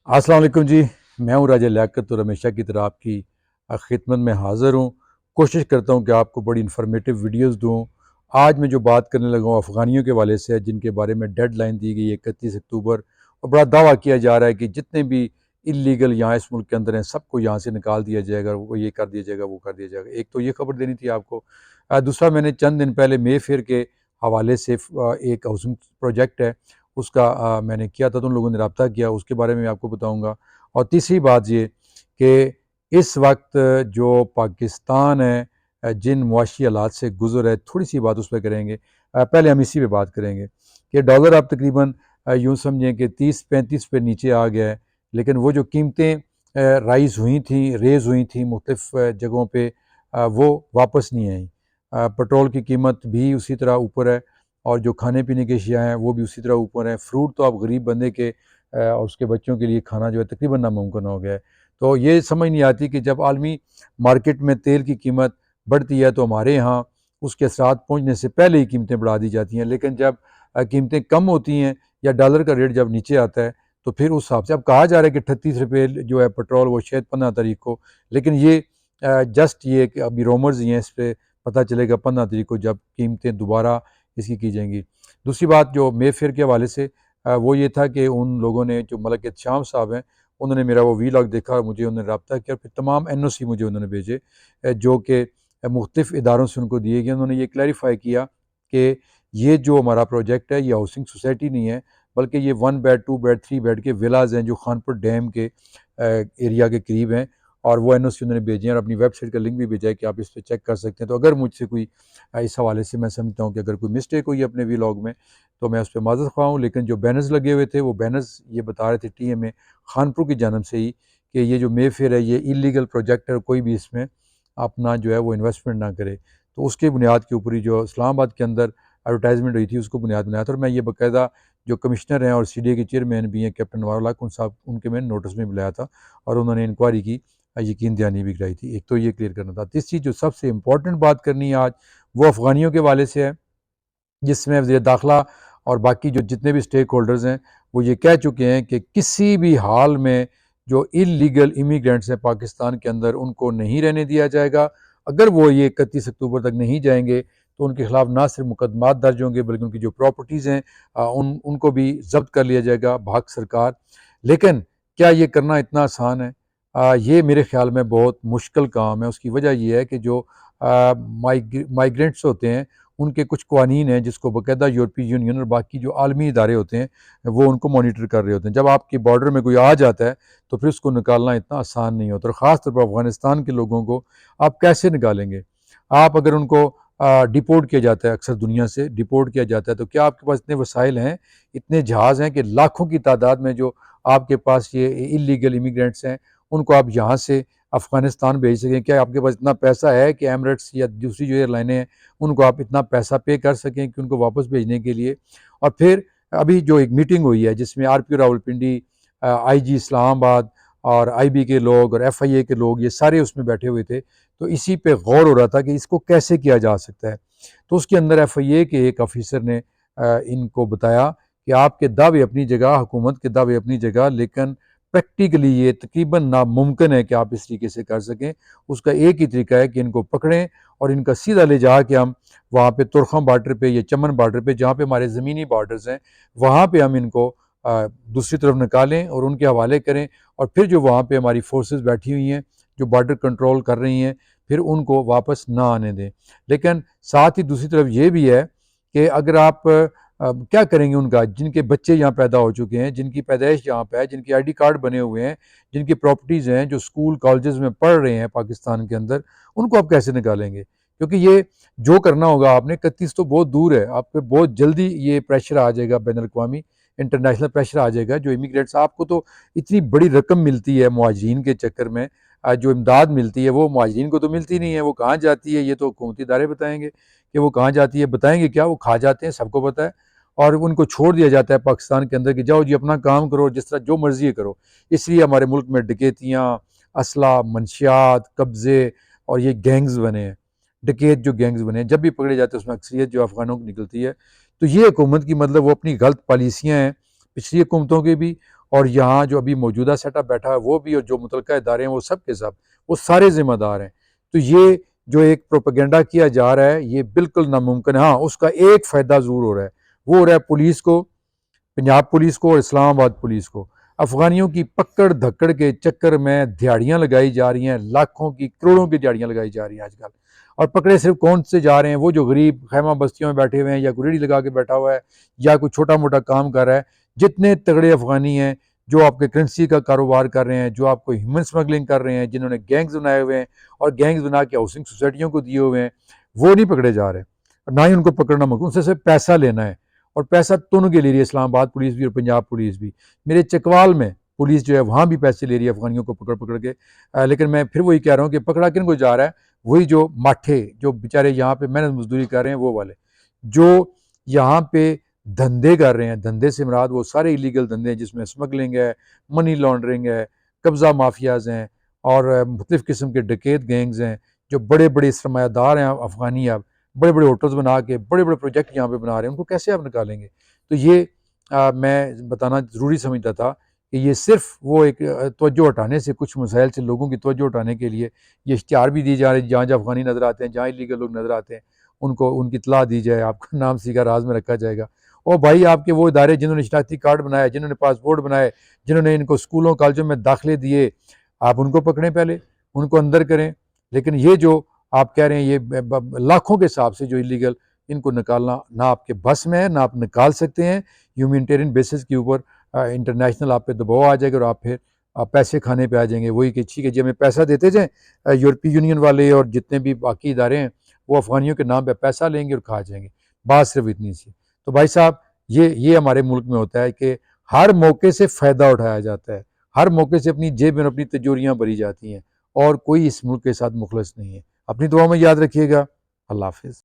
अस्सलाम वालेकुम जी। मैं हूँ राजा लियाकत और हमेशा की तरह आपकी खिदमत में हाज़िर हूँ। कोशिश करता हूँ कि आपको बड़ी इन्फॉर्मेटिव वीडियोस दूँ। आज मैं जो बात करने लगा हूँ अफ़गानियों के हवाले से है, जिनके बारे में डेडलाइन दी गई है 31 अक्टूबर, और बड़ा दावा किया जा रहा है कि जितने भी इल्लीगल यहाँ इस मुल्क के अंदर हैं सबको यहाँ से निकाल दिया जाएगा, वो ये कर दिया जाएगा, वो कर दिया जाएगा। एक तो ये खबर देनी थी आपको। दूसरा, मैंने चंद दिन पहले मे फेयर के हवाले से एक हाउसिंग प्रोजेक्ट है उसका मैंने किया था, तो उन लोगों ने रब्ता किया, उसके बारे में आपको बताऊँगा। और तीसरी बात ये कि इस वक्त जो पाकिस्तान है जिन मुआशी हालात से गुज़र है, थोड़ी-सी बात उस पे करेंगे। पहले हम इसी पे बात करेंगे कि डॉलर अब तकरीबन यूँ समझें कि 30-35 पे नीचे आ गया है, लेकिन वो जो कीमतें रेज़ हुई थी मुख्तलिफ़ जगहों पे, वो वापस नहीं आई। पेट्रोल की कीमत भी उसी तरह ऊपर है, और जो खाने-पीने की अशिया हैं वो भी उसी तरह ऊपर हैं। फ्रूट तो अब गरीब बंदे के और उसके बच्चों के लिए खाना जो है तकरीबन नामुमकिन हो गया है। तो ये समझ नहीं आती कि जब आलमी मार्केट में तेल की कीमत बढ़ती है तो हमारे यहाँ उसके असरात पहुँचने से पहले ही कीमतें बढ़ा दी जाती हैं। लेकिन जब कीमतें कम होती हैं या डॉलर का रेट जब नीचे आता है तो फिर उस हिसाब से अब कहा जा रहा है कि 38 रुपये जो है पेट्रोल वो शायद 15 तारीख को, लेकिन ये जस्ट ये कि अभी रूमर्स ही हैं, इस पे पता चलेगा 15 तारीख को जब कीमतें दोबारा इसकी की जाएंगी। दूसरी बात जो मे फेयर के हवाले से वो ये था कि उन लोगों ने, जो मलक शाम साहब हैं, उन्होंने मेरा वो वीलॉग देखा और मुझे उन्होंने रब्ता किया, फिर तमाम एनओसी मुझे उन्होंने भेजे जो कि मुख्तलिफ इदारों से उनको दिए गए। उन्होंने ये क्लैरिफाई किया कि ये जो हमारा प्रोजेक्ट है ये हाउसिंग सोसाइटी नहीं है, बल्कि ये 1 बेड 2 बेड 3 बेड के विलाज हैं जो खानपुर डैम के एरिया के करीब हैं। और वो एनओसी उन्होंने भेजे हैं और अपनी वेबसाइट का लिंक भी भेजा है कि आप इस पर चेक कर सकते हैं। तो अगर मुझसे कोई इस हवाले से मैं समझता हूँ कि अगर कोई मिस्टेक हुई है अपने व्लॉग में तो मैं उस पर माज़रत ख़्वाह हूँ। लेकिन जो बैनर्स लगे हुए थे वो बैनर्स ये बता रहे थे टीएमए खानपुर की जानब से ही कि ये जो मे फेयर है ये इलीगल प्रोजेक्ट है और कोई भी इसमें अपना जो है वो इन्वेस्टमेंट ना करे। तो उसके बुनियाद के ऊपर ही जो इस्लामाबाद के अंदर एडवर्टाइजमेंट हुई थी उसको बुनियाद बनाया था, और मैं ये बाकायदा जो कमिश्नर हैं और सीडीए के चेयरमैन भी हैं कैप्टन वारुल्लाह खान साहब, उनके मैंने नोटिस में बुलाया था और उन्होंने इंक्वायरी की, यकीन दहानी भी कराई थी। एक तो ये क्लियर करना था। तीसरी जो सबसे इम्पोर्टेंट बात करनी है आज, वो अफ़गानियों के हवाले से है, जिसमें वज़ीर दाखिला और बाकी जो जितने भी स्टेक होल्डर्स हैं वो ये कह चुके हैं कि किसी भी हाल में जो इल्लीगल इमिग्रेंट्स हैं पाकिस्तान के अंदर उनको नहीं रहने दिया जाएगा। अगर वो ये 31 अक्टूबर तक नहीं जाएंगे तो उनके खिलाफ ना सिर्फ मुकदमात दर्ज होंगे बल्कि उनकी जो प्रॉपर्टीज़ हैं उनको भी जब्त कर लिया जाएगा भाग सरकार। लेकिन क्या ये करना इतना आसान है? ये मेरे ख्याल में बहुत मुश्किल काम है। उसकी वजह ये है कि जो माइग्रेंट्स होते हैं उनके कुछ कवानीन हैं जिसको बाकायदा यूरोपीय यूनियन और बाकी जो आलमी इदारे होते हैं वो उनको मॉनिटर कर रहे होते हैं। जब आपके बॉर्डर में कोई आ जाता है तो फिर उसको निकालना इतना आसान नहीं होता, और ख़ास तौर पर अफ़गानिस्तान के लोगों को आप कैसे निकालेंगे? आप अगर उनको डिपोर्ट किया जाता है, अक्सर दुनिया से डिपोर्ट किया जाता है, तो क्या आपके पास इतने वसाइल हैं, इतने जहाज़ हैं कि लाखों की तादाद में जो आपके पास ये इल्लीगल इमिग्रेंट्स हैं उनको आप यहाँ से अफ़गानिस्तान भेज सकें? क्या आपके पास इतना पैसा है कि एमिरेट्स या दूसरी जो एयरलाइनें हैं उनको आप इतना पैसा पे कर सकें कि उनको वापस भेजने के लिए? और फिर अभी जो एक मीटिंग हुई है जिसमें आरपीओ रावलपिंडी, आईजी इस्लामाबाद और आईबी के लोग और एफआईए के लोग ये सारे उसमें बैठे हुए थे, तो इसी पे गौर हो रहा था कि इसको कैसे किया जा सकता है। तो उसके अंदर एफआईए के एक ऑफिसर ने इनको बताया कि आपके दावे अपनी जगह, हुकूमत के दावे अपनी जगह, लेकिन प्रैक्टिकली ये तकरीबन नामुमकिन है कि आप इस तरीके से कर सकें। उसका एक ही तरीका है कि इनको पकड़ें और इनका सीधा ले जा के हम वहाँ पे तुरखम बॉर्डर पे या चमन बॉर्डर पे, जहाँ पे हमारे ज़मीनी बॉर्डर्स हैं, वहाँ पे हम इनको दूसरी तरफ निकालें और उनके हवाले करें। और फिर जो वहाँ पे हमारी फोर्सेस बैठी हुई हैं जो बॉर्डर कंट्रोल कर रही हैं, फिर उनको वापस ना आने दें। लेकिन साथ ही दूसरी तरफ ये भी है कि अगर आप क्या करेंगे उनका, जिनके बच्चे यहाँ पैदा हो चुके हैं, जिनकी पैदाइश यहाँ पे है, जिनके आईडी कार्ड बने हुए हैं, जिनकी प्रॉपर्टीज़ हैं, जो स्कूल कॉलेजेस में पढ़ रहे हैं पाकिस्तान के अंदर, उनको आप कैसे निकालेंगे? क्योंकि ये जो करना होगा आपने, 31 तो बहुत दूर है, आप पे बहुत जल्दी ये प्रेशर आ जाएगा, बैनुल-अक़वामी इंटरनेशनल प्रेशर आ जाएगा। जो इमिग्रेंट्स, आपको तो इतनी बड़ी रकम मिलती है मुहाजिरीन के चक्कर में, जो इमदाद मिलती है वो मुहाजिरीन को तो मिलती नहीं है, वो कहाँ जाती है ये तो हुकूमती इदारे बताएंगे कि वो कहाँ जाती है। बताएंगे क्या, वो खा जाते हैं, सबको पता है। और उनको छोड़ दिया जाता है पाकिस्तान के अंदर कि जाओ जी अपना काम करो, जिस तरह जो मर्जी करो। इसलिए हमारे मुल्क में डकैतियाँ, असला, मंशियात, कब्ज़े और ये गैंग्स बने हैं। डकैत जो गैंग्स बने हैं, जब भी पकड़े जाते हैं उसमें अक्सरियत जो अफ़गानों की निकलती है। तो ये हुकूमत की, मतलब वो अपनी गलत पॉलिसियाँ हैं पिछली हुकूमतों की भी और यहाँ जो अभी मौजूदा सेटअप बैठा है वो भी, और जो मुतलका इदारे हैं वो सब के सब, वो सारे ज़िम्मेदार हैं। तो ये जो एक प्रोपेगेंडा किया जा रहा है ये बिल्कुल नामुमकिन है। हाँ, उसका एक फ़ायदा ज़रूर हो रहा है, वो हो रहा है पुलिस को, पंजाब पुलिस को और इस्लामाबाद पुलिस को। अफ़गानियों की पकड़ धक्कड़ के चक्कर में दिहाड़ियाँ लगाई जा रही हैं, लाखों की करोड़ों की दिहाड़ियाँ लगाई जा रही हैं आजकल। और पकड़े सिर्फ कौन से जा रहे हैं? वो जो गरीब खैमा बस्तियों में बैठे हुए हैं, या कोई रेहड़ी लगा के बैठा हुआ है, या कोई छोटा मोटा काम कर रहा है। जितने तगड़े अफ़गानी हैं जो आपके करेंसी का कारोबार कर रहे हैं, जो आपको ह्यूमन स्मगलिंग कर रहे हैं, जिन्होंने गैंग्स बनाए हुए हैं और गैंग्स बना के हाउसिंग सोसाइटियों को दिए हुए हैं, वो नहीं पकड़े जा रहे, ना ही उनको पकड़ना मुमकिन। उनसे सिर्फ पैसा लेना है, और पैसा दोनों के ले रही है, इस्लामाबाद पुलिस भी और पंजाब पुलिस भी। मेरे चकवाल में पुलिस जो है वहाँ भी पैसे ले रही है अफ़गानियों को पकड़ पकड़ के। लेकिन मैं फिर वही कह रहा हूँ कि पकड़ा किन को जा रहा है? वही जो माठे, जो बेचारे यहाँ पे मेहनत मजदूरी कर रहे हैं, वो वाले जो यहाँ पे धंधे कर रहे हैं। धंधे से मुराद वो सारे इलीगल धंधे हैं जिसमें स्मगलिंग है, मनी लॉन्ड्रिंग है, कब्ज़ा माफियाज हैं, और मुख्तलिफ़ किस्म के डकैत गैंग्स हैं, जो बड़े बड़े सरमायादार हैं अफ़गानी। अब बड़े बड़े होटल्स बना के बड़े बड़े प्रोजेक्ट यहाँ पे बना रहे हैं, उनको कैसे आप निकालेंगे? तो ये मैं बताना ज़रूरी समझता था कि ये सिर्फ़ वो एक तवज्जो हटाने से, कुछ मसाइल से लोगों की तवज्जो हटाने के लिए ये इश्तिहार भी दिए जा रहे हैं। जहाँ जहाँ अफ़गानी नज़र आते हैं, जहाँ इलीगल लोग नज़र आते हैं, उनको उनकी इत्तला दी जाए, आपका नाम सीधा राज में रखा जाएगा। और भाई, आपके वो इदारे जिन्होंने शनाख्ती कार्ड बनाए, जिन्होंने पासपोर्ट बनाए, जिन्होंने इनको स्कूलों कॉलेजों में दाखिले दिए, आप उनको पकड़ें पहले, उनको अंदर करें। लेकिन ये जो आप कह रहे हैं, ये लाखों के हिसाब से जो इलीगल, इनको निकालना ना आपके बस में है, ना आप निकाल सकते हैं। ह्यूमैनिटेरियन बेसिस के ऊपर इंटरनेशनल आप पे दबाव आ जाएगा, और आप फिर आप पैसे खाने पे आ जाएंगे। वही कि ठीक है जी, हमें पैसा देते जाएँ, यूरोपीय यूनियन वाले और जितने भी बाकी इदारे हैं, वो अफ़गानियों के नाम पे पैसा लेंगे और खा जाएंगे। बात सिर्फ इतनी सी। तो भाई साहब, ये हमारे मुल्क में होता है कि हर मौके से फ़ायदा उठाया जाता है, हर मौके से अपनी जेब में अपनी तिजोरियाँ भरी जाती हैं, और कोई इस मुल्क के साथ मुखलस नहीं है। अपनी दुआ में याद रखिएगा। अल्लाह हाफ़िज़।